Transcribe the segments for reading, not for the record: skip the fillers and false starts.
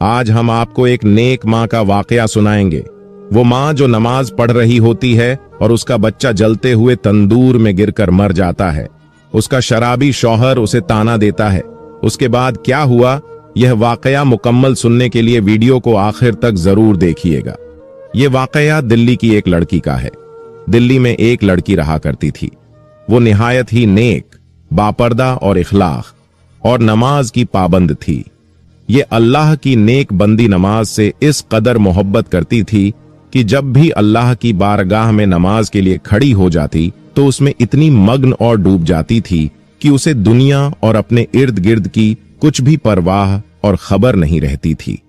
आज हम आपको एक नेक माँ का वाकया सुनाएंगे। वो माँ जो नमाज पढ़ रही होती है और उसका बच्चा जलते हुए तंदूर में गिरकर मर जाता है। उसका शराबी शौहर उसे ताना देता है। उसके बाद क्या हुआ, यह वाकया मुकम्मल सुनने के लिए वीडियो को आखिर तक जरूर देखिएगा। यह वाकया दिल्ली की एक लड़की का है। दिल्ली में एक लड़की रहा करती थी। वो निहायत ही नेक, बापर्दा और इखलाक और नमाज की पाबंद थी। ये अल्लाह की नेक बंदी नमाज से इस कदर मोहब्बत करती थी कि जब भी अल्लाह की बारगाह में नमाज के लिए खड़ी हो जाती तो उसमें इतनी मग्न और डूब जाती थी कि उसे दुनिया और अपने इर्द गिर्द की कुछ भी परवाह और खबर नहीं रहती थी।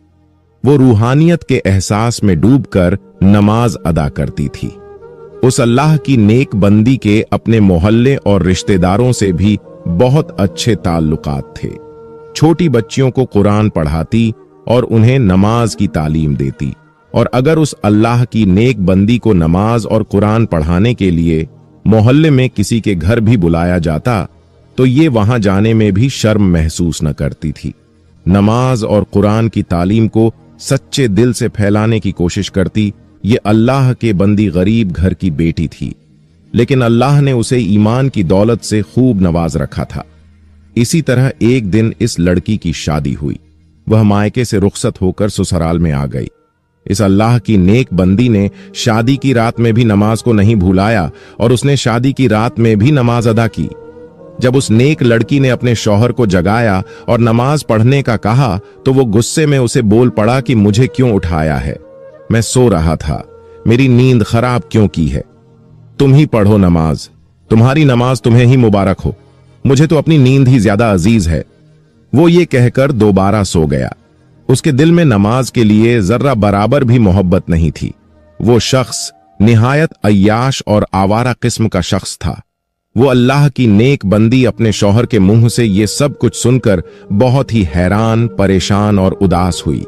वो रूहानियत के एहसास में डूबकर नमाज अदा करती थी। उस अल्लाह की नेक बंदी के अपने मोहल्ले और रिश्तेदारों से भी बहुत अच्छे ताल्लुकात थे। छोटी बच्चियों को कुरान पढ़ाती और उन्हें नमाज की तालीम देती, और अगर उस अल्लाह की नेक बंदी को नमाज और कुरान पढ़ाने के लिए मोहल्ले में किसी के घर भी बुलाया जाता तो ये वहां जाने में भी शर्म महसूस न करती थी। नमाज और कुरान की तालीम को सच्चे दिल से फैलाने की कोशिश करती ये अल्लाह के बंदी गरीब घर की बेटी थी, लेकिन अल्लाह ने उसे ईमान की दौलत से खूब नवाज रखा था। इसी तरह एक दिन इस लड़की की शादी हुई। वह मायके से रुखसत होकर ससुराल में आ गई। इस अल्लाह की नेक बंदी ने शादी की रात में भी नमाज को नहीं भुलाया और उसने शादी की रात में भी नमाज अदा की। जब उस नेक लड़की ने अपने शौहर को जगाया और नमाज पढ़ने का कहा तो वो गुस्से में उसे बोल पड़ा कि मुझे क्यों उठाया है, मैं सो रहा था, मेरी नींद खराब क्यों की है, तुम ही पढ़ो नमाज, तुम्हारी नमाज तुम्हें ही मुबारक हो, मुझे तो अपनी नींद ही ज्यादा अजीज है। वो ये कहकर दोबारा सो गया। उसके दिल में नमाज के लिए जर्रा बराबर भी मोहब्बत नहीं थी। वो शख्स निहायत अय्याश और आवारा किस्म का शख्स था। वो अल्लाह की नेक बंदी अपने शौहर के मुंह से ये सब कुछ सुनकर बहुत ही हैरान, परेशान और उदास हुई।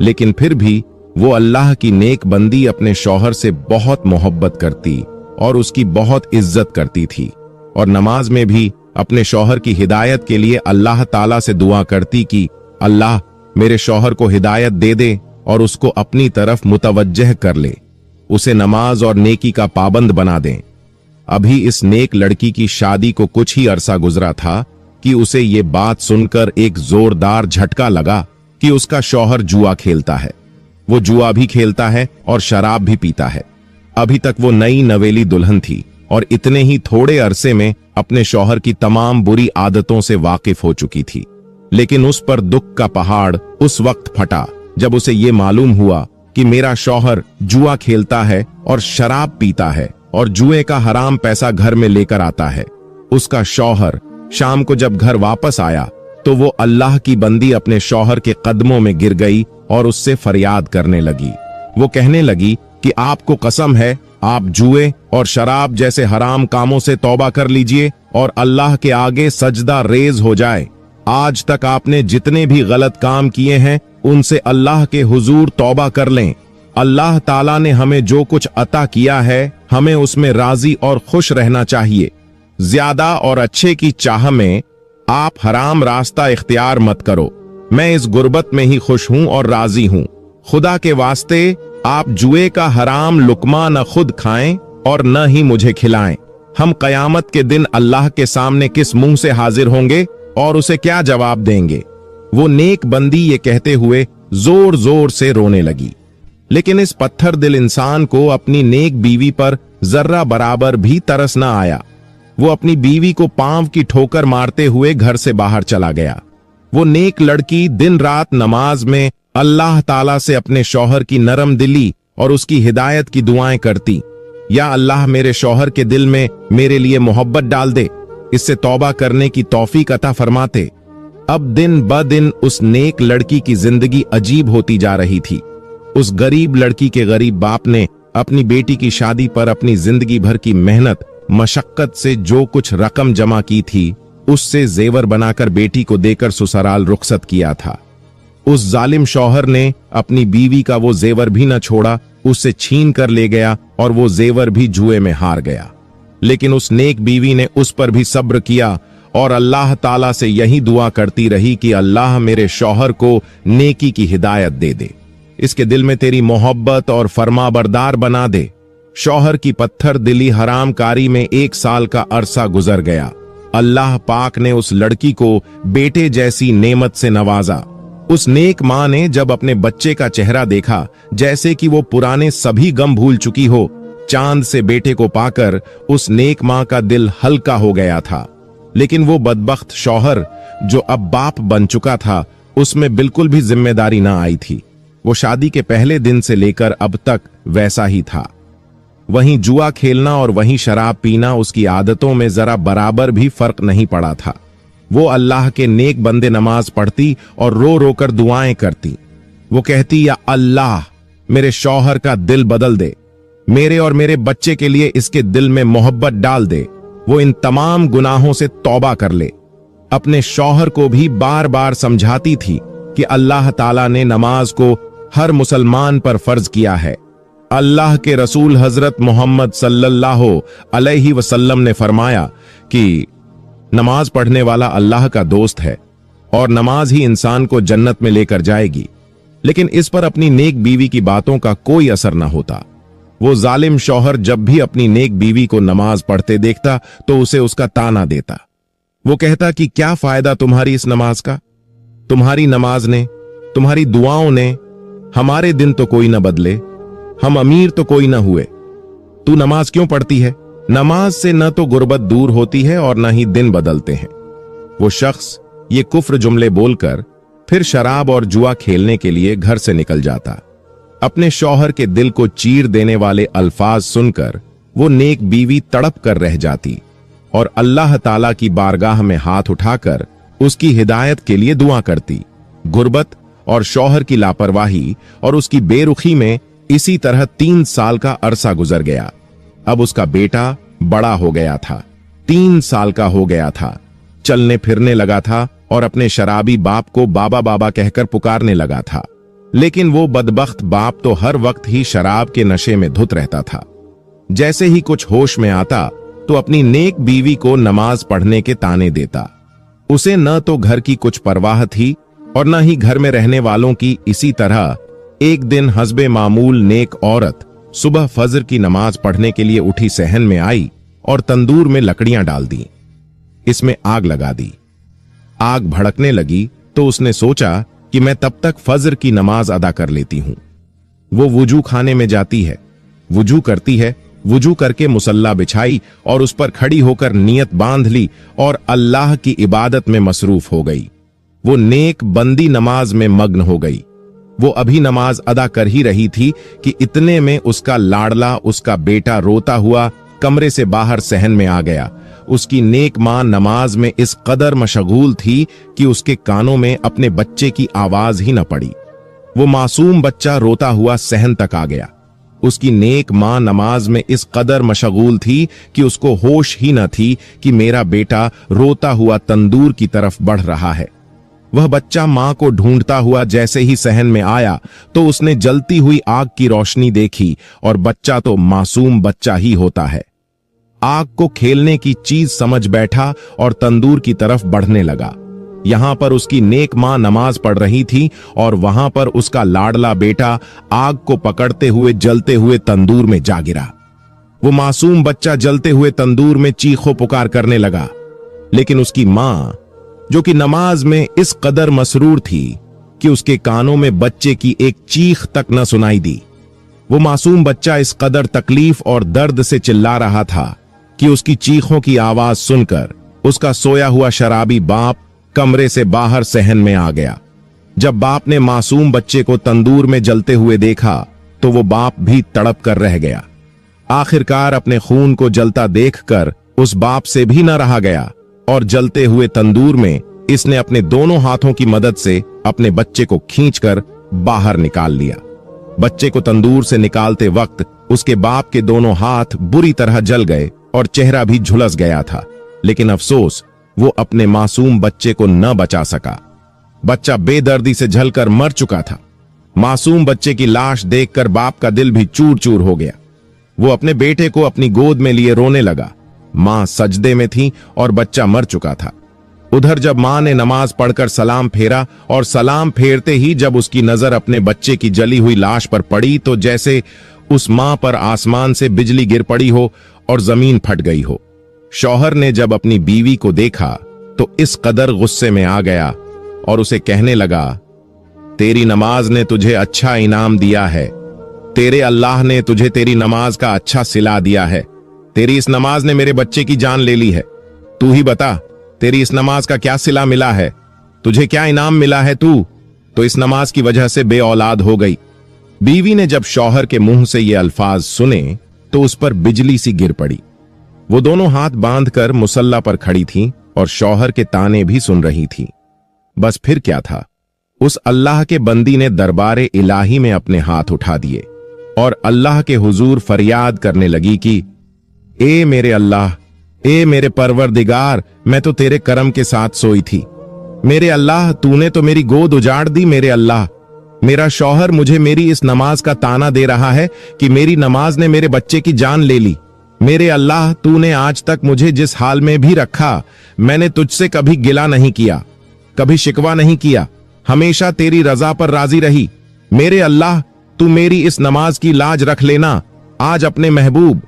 लेकिन फिर भी वो अल्लाह की नेक बंदी अपने शौहर से बहुत मोहब्बत करती और उसकी बहुत इज्जत करती थी, और नमाज में भी अपने शौहर की हिदायत के लिए अल्लाह ताला से दुआ करती कि अल्लाह मेरे शौहर को हिदायत दे दे और उसको अपनी तरफ मुतवज्जह कर ले, उसे नमाज और नेकी का पाबंद बना दें। अभी इस नेक लड़की की शादी को कुछ ही अरसा गुजरा था कि उसे ये बात सुनकर एक जोरदार झटका लगा कि उसका शौहर जुआ खेलता है। वो जुआ भी खेलता है और शराब भी पीता है। अभी तक वो नई नवेली दुल्हन थी और इतने ही थोड़े अरसे में अपने शौहर की तमाम बुरी आदतों से वाकिफ हो चुकी थी। लेकिन उस पर दुख का पहाड़ उस वक्त फटा जब उसे ये मालूम हुआ कि मेरा शौहर जुआ खेलता है और शराब पीता है और जुए का हराम पैसा घर में लेकर आता है। उसका शौहर शाम को जब घर वापस आया तो वो अल्लाह की बंदी अपने शौहर के कदमों में गिर गई और उससे फरियाद करने लगी। वो कहने लगी कि आपको कसम है, आप जुए और शराब जैसे हराम कामों से तौबा कर लीजिए और अल्लाह के आगे सजदा रेज हो जाए। आज तक आपने जितने भी गलत काम किए हैं उनसे अल्लाह के हुजूर तौबा कर लें। अल्लाह ताला ने हमें जो कुछ अता किया है हमें उसमें राजी और खुश रहना चाहिए। ज्यादा और अच्छे की चाह में आप हराम रास्ता इख्तियार मत करो। मैं इस गुर्बत में ही खुश हूं और राजी हूं। खुदा के वास्ते आप जुए का हराम लुकमा न खुद खाएं और न ही मुझे खिलाएं। हम कयामत के दिन अल्लाह के सामने किस मुंह से हाजिर होंगे और उसे क्या जवाब देंगे। वो नेक बंदी ये कहते हुए जोर जोर से रोने लगी। लेकिन इस पत्थर दिल इंसान को अपनी नेक बीवी पर जर्रा बराबर भी तरस न आया। वो अपनी बीवी को पांव की ठोकर मारते हुए घर से बाहर चला गया। वो नेक लड़की दिन रात नमाज में अल्लाह ताला से अपने शौहर की नरम दिली और उसकी हिदायत की दुआएं करती। या अल्लाह मेरे शौहर के दिल में मेरे लिए मोहब्बत डाल दे, इससे तौबा करने की तौफीक अता फरमाते। अब दिन ब दिन उस नेक लड़की की जिंदगी अजीब होती जा रही थी। उस गरीब लड़की के गरीब बाप ने अपनी बेटी की शादी पर अपनी जिंदगी भर की मेहनत मशक्कत से जो कुछ रकम जमा की थी उससे जेवर बनाकर बेटी को देकर ससुराल रुखसत किया था। उस जालिम शौहर ने अपनी बीवी का वो जेवर भी न छोड़ा, उससे छीन कर ले गया और वो जेवर भी जुए में हार गया। लेकिन उस नेक बीवी ने उस पर भी सब्र किया और अल्लाह ताला से यही दुआ करती रही कि अल्लाह मेरे शौहर को नेकी की हिदायत दे दे, इसके दिल में तेरी मोहब्बत और फरमाबरदार बना दे। शौहर की पत्थर दिली हरामकारी में 1 साल का अरसा गुजर गया। अल्लाह पाक ने उस लड़की को बेटे जैसी नेमत से नवाजा। उस नेक मां ने जब अपने बच्चे का चेहरा देखा, जैसे कि वो पुराने सभी गम भूल चुकी हो, चांद से बेटे को पाकर उस नेक मां का दिल हल्का हो गया था। लेकिन वो बदबख्त शौहर जो अब बाप बन चुका था, उसमें बिल्कुल भी जिम्मेदारी ना आई थी। वो शादी के पहले दिन से लेकर अब तक वैसा ही था। वहीं जुआ खेलना और वहीं शराब पीना, उसकी आदतों में जरा बराबर भी फर्क नहीं पड़ा था। वो अल्लाह के नेक बंदे नमाज पढ़ती और रो रो कर दुआएं करती। वो कहती, या अल्लाह मेरे शौहर का दिल बदल दे, मेरे और मेरे बच्चे के लिए इसके दिल में मोहब्बत डाल दे, वो इन तमाम गुनाहों से तौबा कर ले। अपने शौहर को भी बार बार समझाती थी कि अल्लाह ताला ने नमाज को हर मुसलमान पर फर्ज किया है। अल्लाह के रसूल हजरत मोहम्मद सल्लल्लाहु अलैहि वसल्लम ने फरमाया कि नमाज पढ़ने वाला अल्लाह का दोस्त है और नमाज ही इंसान को जन्नत में लेकर जाएगी। लेकिन इस पर अपनी नेक बीवी की बातों का कोई असर न होता। वो जालिम शौहर जब भी अपनी नेक बीवी को नमाज पढ़ते देखता तो उसे उसका ताना देता। वो कहता कि क्या फायदा तुम्हारी इस नमाज का, तुम्हारी नमाज ने, तुम्हारी दुआओं ने हमारे दिन तो कोई न बदले, हम अमीर तो कोई न हुए, तू नमाज क्यों पढ़ती है? नमाज से न तो गुर्बत दूर होती है और न ही दिन बदलते हैं। वो शख्स ये कुफ्र जुमले बोलकर फिर शराब और जुआ खेलने के लिए घर से निकल जाता। अपने शौहर के दिल को चीर देने वाले अल्फाज सुनकर वो नेक बीवी तड़प कर रह जाती और अल्लाह ताला की बारगाह में हाथ उठाकर उसकी हिदायत के लिए दुआ करती। गुर्बत और शौहर की लापरवाही और उसकी बेरुखी में इसी तरह 3 साल का अरसा गुजर गया। अब उसका बेटा बड़ा हो गया था, 3 साल का हो गया था, चलने फिरने लगा था और अपने शराबी बाप को बाबा बाबा कहकर पुकारने लगा था। लेकिन वो बदबख्त बाप तो हर वक्त ही शराब के नशे में धुत रहता था। जैसे ही कुछ होश में आता तो अपनी नेक बीवी को नमाज पढ़ने के ताने देता। उसे न तो घर की कुछ परवाह थी और न ही घर में रहने वालों की। इसी तरह एक दिन हस्बे मामूल नेक औरत सुबह फजर की नमाज पढ़ने के लिए उठी, सहन में आई और तंदूर में लकड़ियां डाल दी, इसमें आग लगा दी। आग भड़कने लगी तो उसने सोचा कि मैं तब तक फजर की नमाज अदा कर लेती हूं। वो वुजू खाने में जाती है, वुजू करती है, वुजू करके मुसल्ला बिछाई और उस पर खड़ी होकर नियत बांध ली और अल्लाह की इबादत में मसरूफ हो गई। वो नेक बंदी नमाज में मग्न हो गई। वो अभी नमाज अदा कर ही रही थी कि इतने में उसका लाडला, उसका बेटा रोता हुआ कमरे से बाहर सहन में आ गया। उसकी नेक मां नमाज में इस कदर मशगूल थी कि उसके कानों में अपने बच्चे की आवाज ही न पड़ी। वो मासूम बच्चा रोता हुआ सहन तक आ गया। उसकी नेक मां नमाज में इस कदर मशगूल थी कि उसको होश ही न थी कि मेरा बेटा रोता हुआ तंदूर की तरफ बढ़ रहा है। वह बच्चा मां को ढूंढता हुआ जैसे ही सहन में आया तो उसने जलती हुई आग की रोशनी देखी और बच्चा तो मासूम बच्चा ही होता है। आग को खेलने की चीज समझ बैठा और तंदूर की तरफ बढ़ने लगा। यहां पर उसकी नेक मां नमाज पढ़ रही थी और वहां पर उसका लाडला बेटा आग को पकड़ते हुए जलते हुए तंदूर में जा गिरा। वो मासूम बच्चा जलते हुए तंदूर में चीखो पुकार करने लगा, लेकिन उसकी मां जो कि नमाज में इस कदर मसरूर थी कि उसके कानों में बच्चे की एक चीख तक न सुनाई दी। वो मासूम बच्चा इस कदर तकलीफ और दर्द से चिल्ला रहा था कि उसकी चीखों की आवाज सुनकर उसका सोया हुआ शराबी बाप कमरे से बाहर सहन में आ गया। जब बाप ने मासूम बच्चे को तंदूर में जलते हुए देखा तो वो बाप भी तड़प कर रह गया। आखिरकार अपने खून को जलता देखकर उस बाप से भी न रहा गया और जलते हुए तंदूर में इसने अपने दोनों हाथों की मदद से अपने बच्चे को खींचकर बाहर निकाल लिया। बच्चे को तंदूर से निकालते वक्त उसके बाप के दोनों हाथ बुरी तरह जल गए और चेहरा भी झुलस गया था, लेकिन अफसोस वो अपने मासूम बच्चे को न बचा सका। बच्चा बेदर्दी से जलकर मर चुका था। मासूम बच्चे की लाश देखकर बाप का दिल भी चूर चूर हो गया। वो अपने बेटे को अपनी गोद में लिए रोने लगा। मां सजदे में थी और बच्चा मर चुका था। उधर जब मां ने नमाज पढ़कर सलाम फेरा और सलाम फेरते ही जब उसकी नजर अपने बच्चे की जली हुई लाश पर पड़ी तो जैसे उस मां पर आसमान से बिजली गिर पड़ी हो और जमीन फट गई हो। शौहर ने जब अपनी बीवी को देखा तो इस कदर गुस्से में आ गया और उसे कहने लगा, तेरी नमाज ने तुझे अच्छा इनाम दिया है, तेरे अल्लाह ने तुझे तेरी नमाज का अच्छा सिला दिया है। तेरी इस नमाज ने मेरे बच्चे की जान ले ली है। तू ही बता, तेरी इस नमाज का क्या सिला मिला है? तुझे क्या इनाम मिला है? तू तो इस नमाज की वजह से बेऔलाद हो गई। बीवी ने जब शौहर के मुंह से ये अल्फाज सुने तो उस पर बिजली सी गिर पड़ी। वो दोनों हाथ बांधकर मुसल्ला पर खड़ी थीं और शौहर के ताने भी सुन रही थीं। बस फिर क्या था, उस अल्लाह के बंदी ने दरबारे इलाही में अपने हाथ उठा दिए और अल्लाह के हुजूर फरियाद करने लगी कि ए मेरे अल्लाह, ए मेरे परवरदिगार, मैं तो तेरे करम के साथ सोई थी। मेरे अल्लाह, तूने तो मेरी गोद उजाड़ दी। मेरे अल्लाह, मेरा शौहर मुझे मेरी इस नमाज का ताना दे रहा है कि मेरी नमाज ने मेरे बच्चे की जान ले ली। मेरे अल्लाह, तूने आज तक मुझे जिस हाल में भी रखा, मैंने तुझसे कभी गिला नहीं किया, कभी शिकवा नहीं किया, हमेशा तेरी रजा पर राजी रही। मेरे अल्लाह, तू मेरी इस नमाज की लाज रख लेना। आज अपने महबूब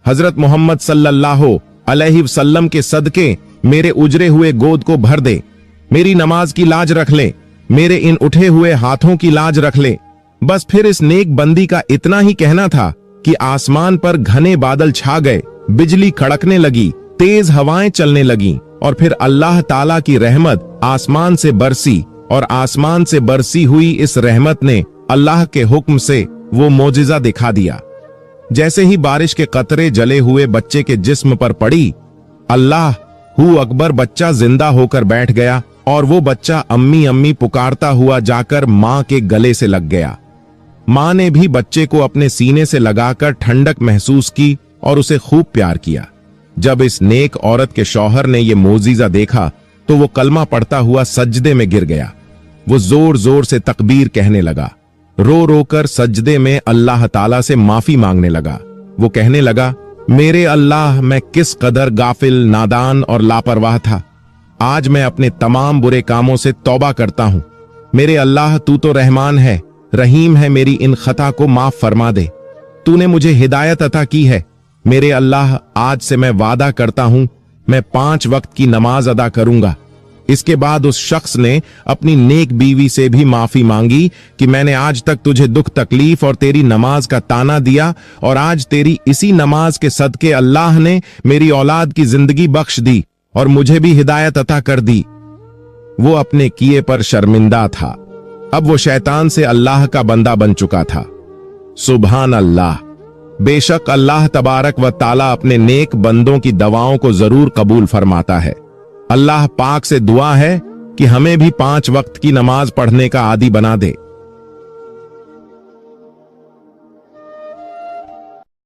हजरत मोहम्मद सल्लल्लाहु अलैहि वसल्लम के सदके मेरे उजरे हुए गोद को भर दे। मेरी नमाज की लाज रख ले, मेरे इन उठे हुए हाथों की लाज रख ले। बस फिर इस नेक बंदी का इतना ही कहना था कि आसमान पर घने बादल छा गए, बिजली कड़कने लगी, तेज हवाएं चलने लगीं और फिर अल्लाह ताला की रहमत आसमान से बरसी और आसमान से बरसी हुई इस रहमत ने अल्लाह के हुक्म से वो मोजिजा दिखा दिया। जैसे ही बारिश के कतरे जले हुए बच्चे के जिस्म पर पड़ी, अल्लाह हू अकबर, बच्चा जिंदा होकर बैठ गया और वो बच्चा अम्मी अम्मी पुकारता हुआ जाकर मां के गले से लग गया। मां ने भी बच्चे को अपने सीने से लगाकर ठंडक महसूस की और उसे खूब प्यार किया। जब इस नेक औरत के शौहर ने यह मोजीजा देखा तो वो कलमा पढ़ता हुआ सजदे में गिर गया। वो जोर जोर से तकबीर कहने लगा, रो रो कर सजदे में अल्लाह ताला से माफी मांगने लगा। वो कहने लगा, मेरे अल्लाह, मैं किस कदर गाफिल, नादान और लापरवाह था। आज मैं अपने तमाम बुरे कामों से तौबा करता हूं। मेरे अल्लाह, तू तो रहमान है, रहीम है, मेरी इन खता को माफ फरमा दे। तूने मुझे हिदायत अता की है। मेरे अल्लाह, आज से मैं वादा करता हूं, मैं 5 वक्त की नमाज अदा करूंगा। इसके बाद उस शख्स ने अपनी नेक बीवी से भी माफी मांगी कि मैंने आज तक तुझे दुख तकलीफ और तेरी नमाज का ताना दिया और आज तेरी इसी नमाज के सदके अल्लाह ने मेरी औलाद की जिंदगी बख्श दी और मुझे भी हिदायत अता कर दी। वो अपने किए पर शर्मिंदा था। अब वो शैतान से अल्लाह का बंदा बन चुका था। सुभान अल्लाह, बेशक अल्लाह तबारक व ताला अपने नेक बंदों की दवाओं को जरूर कबूल फरमाता है। अल्लाह पाक से दुआ है कि हमें भी 5 वक्त की नमाज पढ़ने का आदी बना दे।